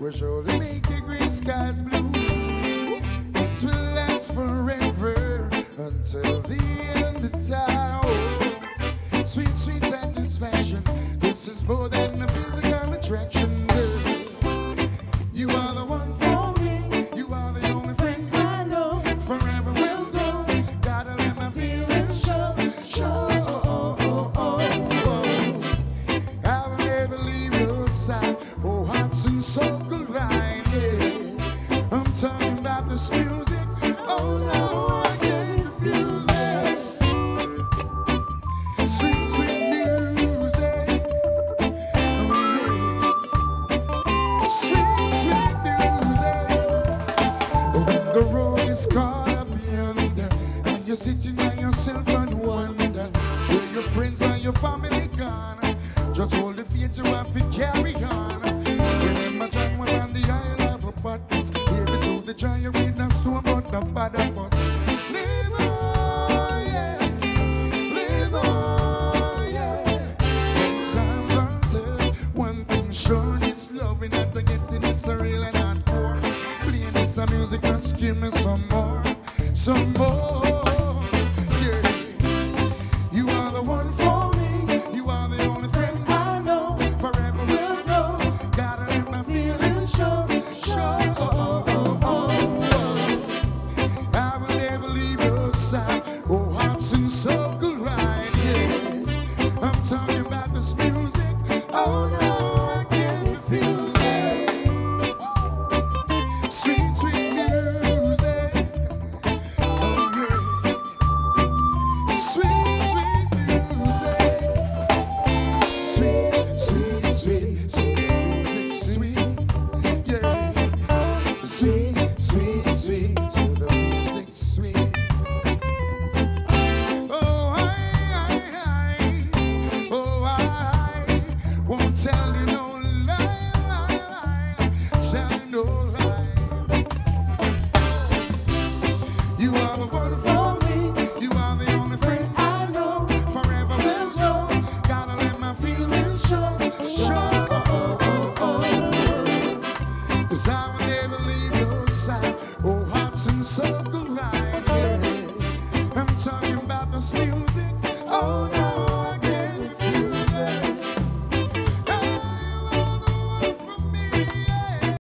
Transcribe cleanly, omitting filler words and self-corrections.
We'll surely make your green skies blue. It will last forever until the end of time. Sweet, sweet satisfaction. This is more than a physical attraction, girl. You are the one for me. You are the only friend I know. Forever will go. Gotta let my feelings show. I will never leave your side. Oh, hearts and soul collide, yeah. I'm talking about this music. Oh no, I can't refuse it. Sweet, sweet music. Oh yes. Sweet, sweet music. When the road is caught up yonder, and you're sitting by yourself and wonder where your friends and your family gone. Just hold the faith you have to carry on. Remember John was on the Isle of Patmos. Baby, so the giant with no storm, but the bad of us. Live on, yeah. Live on, yeah. Times are tough. One thing sure, this loving that they're getting is so real and hardcore. Playing this music and give me some more. Some more. Yeah. You are the one for me. You are the only friend I know. Forever will go. Gotta let my feelings show. I will never leave your side. Oh, hearts and soul collide, yeah. I'm talking about this music. Oh no.